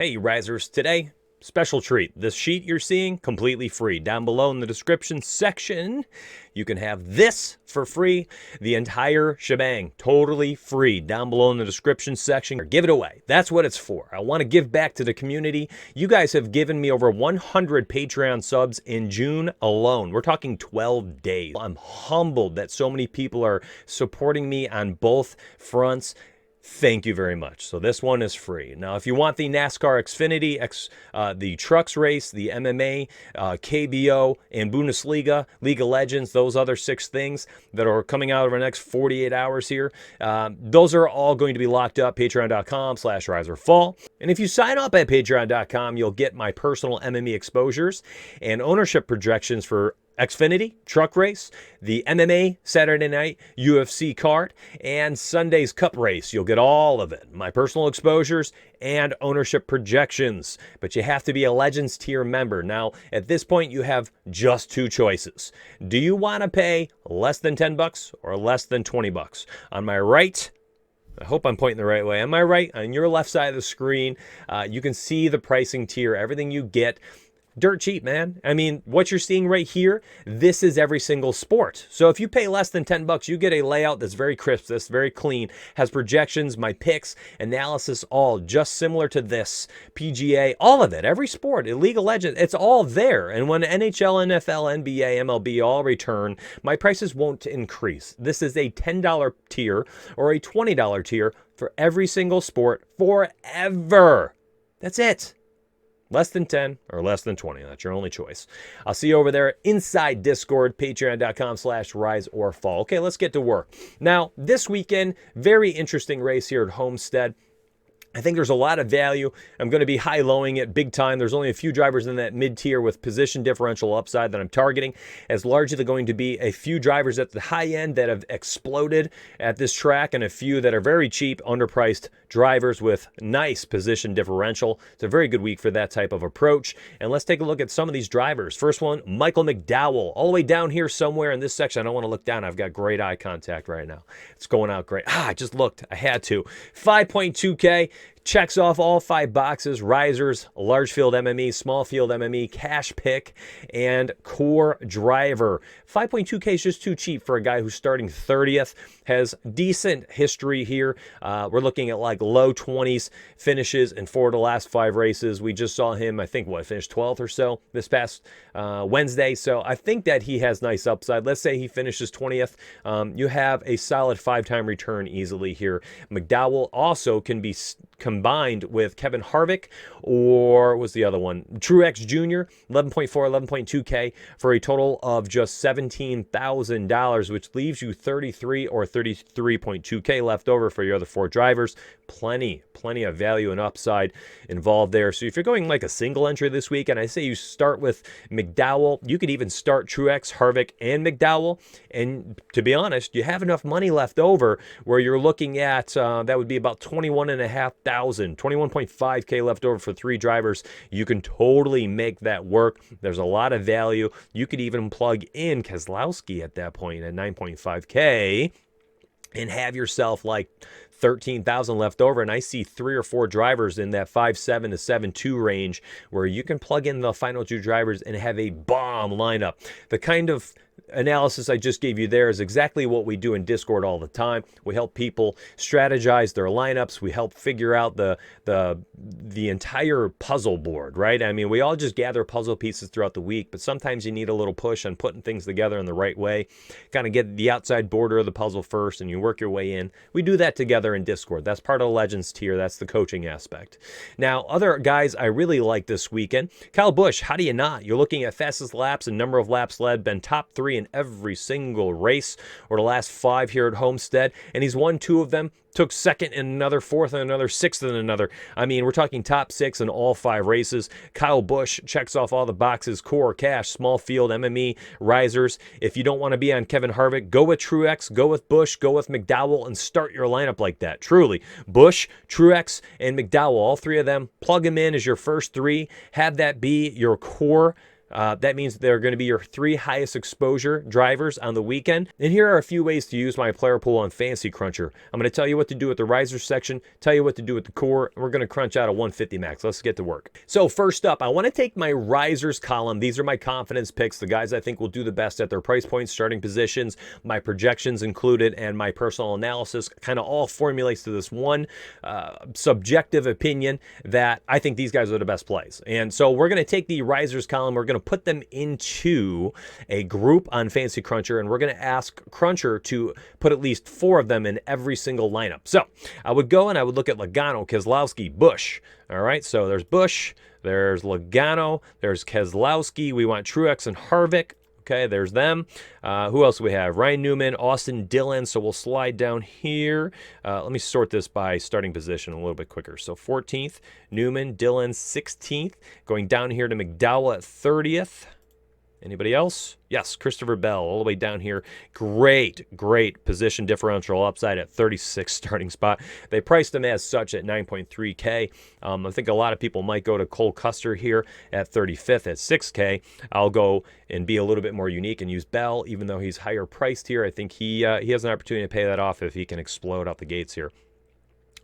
Hey, risers. Today, special treat. This sheet you're seeing, completely free. Down below in the description section, you can have this for free. The entire shebang, totally free. Down below in the description section, give it away. That's what it's for. I want to give back to the community. You guys have given me over 100 Patreon subs in June alone. We're talking 12 days. I'm humbled that so many people are supporting me on both fronts. Thank you very much. So this one is free. Now, if you want the NASCAR Xfinity, the Trucks race, the MMA, KBO, and Bundesliga, League of Legends, those other 6 things that are coming out over the next 48 hours here, those are all going to be locked up. Patreon.com/riserfall. And if you sign up at Patreon.com, you'll get my personal MMA exposures and ownership projections for Xfinity, Truck Race, the MMA Saturday night UFC card, and Sunday's Cup race. You'll get all of it. My personal exposures and ownership projections. But you have to be a Legends tier member. Now, at this point, you have just 2 choices. Do you want to pay less than $10 or less than $20? On my right, I hope I'm pointing the right way. On my right, on your left side of the screen, you can see the pricing tier, everything you get. Dirt cheap, man. I mean, what you're seeing right here, this is every single sport. So if you pay less than $10, you get a layout that's very crisp, that's very clean, has projections, my picks, analysis, all just similar to this. PGA, all of it, every sport, League of Legends, it's all there. And when NHL, NFL, NBA, MLB all return, my prices won't increase. This is a $10 tier or a $20 tier for every single sport forever. That's it. Less than 10 or less than 20. That's your only choice. I'll see you over there inside Discord, patreon.com/rise or fall. Okay, let's get to work. Now, this weekend, very interesting race here at Homestead. I think there's a lot of value. I'm going to be high-lowing it big time. There's only a few drivers in that mid-tier with position differential upside that I'm targeting, as largely going to be a few drivers at the high end that have exploded at this track and a few that are very cheap, underpriced drivers with nice position differential. It's a very good week for that type of approach. And let's take a look at some of these drivers. First one, Michael McDowell, all the way down here somewhere in this section. I don't want to look down. I've got great eye contact right now. It's going out great. I just looked. I had to. 5.2K. Checks off all 5 boxes: risers, large field MME, small field MME, cash pick, and core driver. 5.2K is just too cheap for a guy who's starting 30th, has decent history here. We're looking at like low 20s finishes in 4 of the last 5 races. We just saw him, I think, finished 12th or so this past Wednesday. So I think that he has nice upside. Let's say he finishes 20th. You have a solid 5-time return easily here. McDowell also can be combined with Kevin Harvick, or was the other one? Truex Jr., 11.4, 11.2K for a total of just $17,000, which leaves you 33 or 33.2K left over for your other 4 drivers. Plenty of value and upside involved there. So if you're going like a single entry this week, and I say you start with McDowell, you could even start Truex, Harvick, and McDowell. And to be honest, you have enough money left over where you're looking at, that would be about 21.5K left over for 3 drivers. You can totally make that work. There's a lot of value. You could even plug in Keselowski at that point at 9.5K and have yourself like 13,000 left over. And I see 3 or 4 drivers in that 5.7 to 7.2 range where you can plug in the final 2 drivers and have a bomb lineup. The kind of analysis I just gave you there is exactly what we do in Discord all the time. We help people strategize their lineups. We help figure out the entire puzzle board, right? I mean, we all just gather puzzle pieces throughout the week, but sometimes you need a little push on putting things together in the right way. Kind of get the outside border of the puzzle first and you work your way in. We do that together in Discord. That's part of the Legends tier. That's the coaching aspect. Now, other guys I really like this weekend. Kyle Busch, how do you not? You're looking at fastest laps and number of laps led, been top 3 in every single race or the last 5 here at Homestead, and he's won 2 of them. Took 2nd in another, 4th in another, 6th in another. I mean, we're talking top 6 in all 5 races. Kyle Busch checks off all the boxes: core, cash, small field, MME, risers. If you don't want to be on Kevin Harvick, go with Truex, go with Busch, go with McDowell, and start your lineup like that. Truly, Busch, Truex, and McDowell, all 3 of them, plug them in as your first 3. Have that be your core That means they're going to be your 3 highest exposure drivers on the weekend. And here are a few ways to use my player pool on Fantasy Cruncher. I'm going to tell you what to do with the risers section, tell you what to do with the core, and we're going to crunch out a 150 max. Let's get to work. So first up, I want to take my risers column. These are my confidence picks, the guys I think will do the best at their price points, starting positions, my projections included, and my personal analysis kind of all formulates to this one subjective opinion that I think these guys are the best plays. And so we're going to take the risers column, we're going to put them into a group on Fantasy Cruncher, and we're going to ask Cruncher to put at least 4 of them in every single lineup. So I would go and I would look at Logano, Keselowski, Busch. All right, so there's Busch, there's Logano, there's Keselowski. We want Truex and Harvick. Okay, there's them. Who else do we have? Ryan Newman, Austin Dillon. So we'll slide down here. Let me sort this by starting position a little bit quicker. So 14th, Newman, Dillon, 16th. Going down here to McDowell at 30th. Anybody else? Yes, Christopher Bell all the way down here. Great position differential upside at 36 starting spot. They priced him as such at 9.3K. I think a lot of people might go to Cole Custer here at 35th at 6K. I'll go and be a little bit more unique and use Bell, even though he's higher priced here. I think he has an opportunity to pay that off if he can explode out the gates here.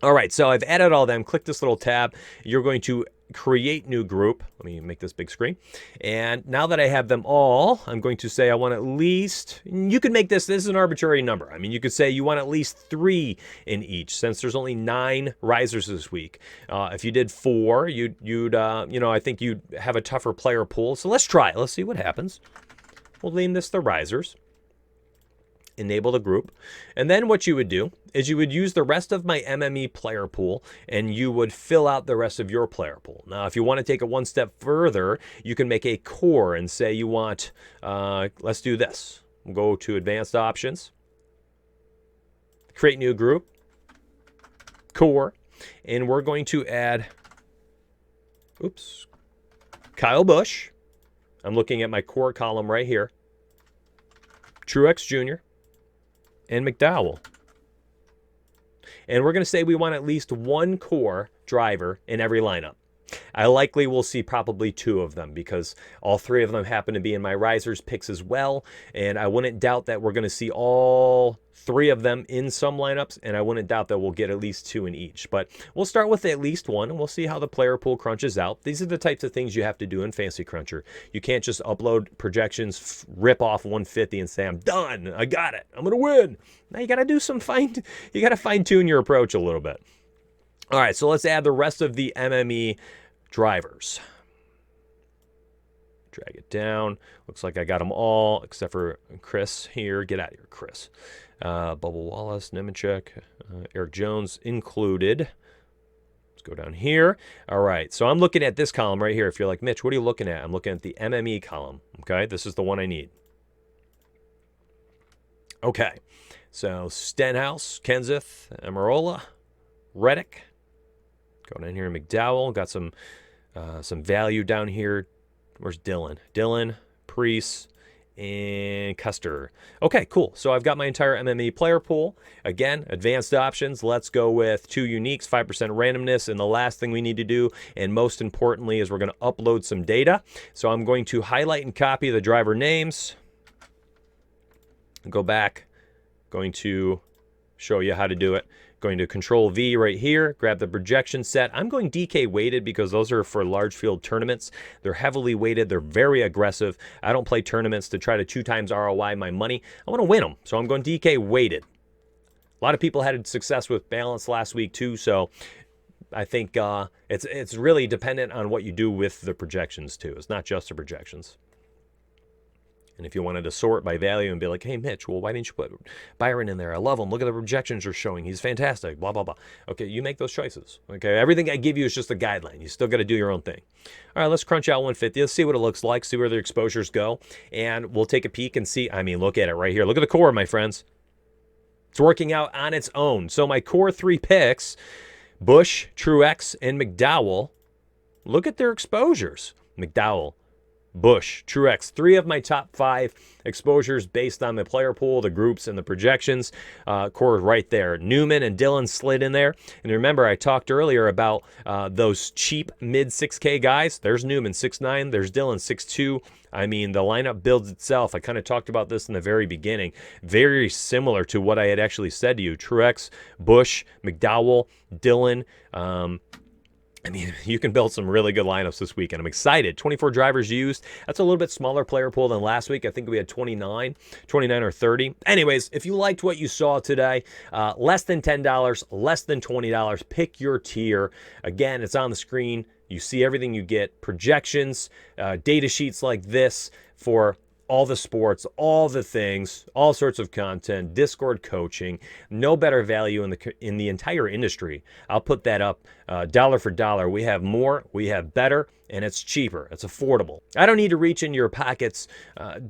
All right, so I've added all them. Click this little tab. You're going to create new group. Let me make this big screen. And now that I have them all, I'm going to say I want at least, you can make this is an arbitrary number. I mean, you could say you want at least 3 in each, since there's only 9 risers this week. If you did 4, you'd I think you'd have a tougher player pool. So let's try it. Let's see what happens. We'll name this the risers. Enable the group. And then what you would do is you would use the rest of my MME player pool and you would fill out the rest of your player pool. Now, if you want to take it one step further, you can make a core and say you want, let's do this. We'll go to advanced options, create new group, core, and we're going to add, Kyle Busch. I'm looking at my core column right here. Truex Jr. and McDowell. And we're going to say we want at least 1 core driver in every lineup. I likely will see probably 2 of them because all 3 of them happen to be in my risers picks as well. And I wouldn't doubt that we're going to see all 3 of them in some lineups, and I wouldn't doubt that we'll get at least 2 in each. But we'll start with at least 1, and we'll see how the player pool crunches out. These are the types of things you have to do in Fantasy Cruncher. You can't just upload projections, rip off 150, and say, I'm done. I got it. I'm going to win. Now you got to do you got to fine-tune your approach a little bit. All right, so let's add the rest of the MME drivers. Drag it down. Looks like I got them all except for Chris here. Get out of here, Chris. Bubba Wallace, Nemechek, Eric Jones included. Let's go down here. All right, so I'm looking at this column right here. If you're like, Mitch, what are you looking at? I'm looking at the MME column, okay? This is the one I need. Okay, so Stenhouse, Kenseth, Amarola, Reddick. Go down here, McDowell. Got some value down here. Where's Dillon? Dillon, Preece, and Custer. Okay, cool. So I've got my entire MME player pool. Again, advanced options. Let's go with 2 uniques, 5% randomness. And the last thing we need to do, and most importantly, is we're going to upload some data. So I'm going to highlight and copy the driver names. Go back. Going to show you how to do it. Going to Control V right here, grab the projection set. I'm going DK weighted because those are for large field tournaments. They're heavily weighted. They're very aggressive. I don't play tournaments to try to 2 times ROI my money. I want to win them, so I'm going DK weighted. A lot of people had success with balance last week too, so I think it's really dependent on what you do with the projections too. It's not just the projections. And if you wanted to sort by value and be like, hey, Mitch, well, why didn't you put Byron in there? I love him. Look at the projections you're showing. He's fantastic, blah, blah, blah. Okay, you make those choices. Okay, everything I give you is just a guideline. You still got to do your own thing. All right, let's crunch out 150. Let's see what it looks like, see where the exposures go. And we'll take a peek and see. I mean, look at it right here. Look at the core, my friends. It's working out on its own. So my core 3 picks, Busch, Truex, and McDowell, look at their exposures. McDowell, Bush, Truex, 3 of my top 5 exposures based on the player pool, the groups, and the projections. Core right there. Newman and Dillon slid in there. And remember, I talked earlier about those cheap mid 6K guys. There's Newman, 6'9". There's Dillon, 6'2". I mean, the lineup builds itself. I kind of talked about this in the very beginning. Very similar to what I had actually said to you. Truex, Bush, McDowell, Dillon. I mean, you can build some really good lineups this weekend. I'm excited. 24 drivers used. That's a little bit smaller player pool than last week. I think we had 29 or 30. Anyways, if you liked what you saw today, less than $10, less than $20, pick your tier. Again, it's on the screen. You see everything you get. Projections, data sheets like this for all the sports, all the things, all sorts of content, Discord coaching, no better value in the entire industry. I'll put that up dollar for dollar. We have more, we have better, and it's cheaper. It's affordable. I don't need to reach into your pockets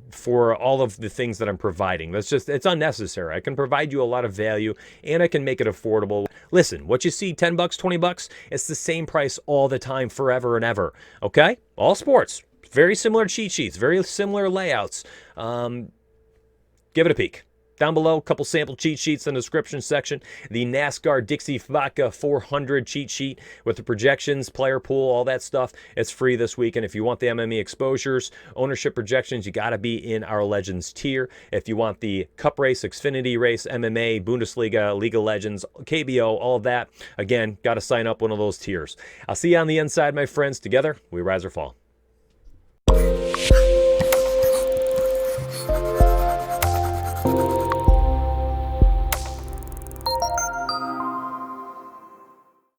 for all of the things that I'm providing. It's unnecessary. I can provide you a lot of value, and I can make it affordable. Listen, what you see, $10, $20, it's the same price all the time, forever and ever. Okay? All sports. Very similar cheat sheets, very similar layouts. Give it a peek. Down below, a couple sample cheat sheets in the description section. The NASCAR Dixie Vodka 400 cheat sheet with the projections, player pool, all that stuff. It's free this week. And if you want the MMA exposures, ownership projections, you got to be in our Legends tier. If you want the Cup Race, Xfinity Race, MMA, Bundesliga, League of Legends, KBO, all of that, again, got to sign up one of those tiers. I'll see you on the inside, my friends. Together, we rise or fall.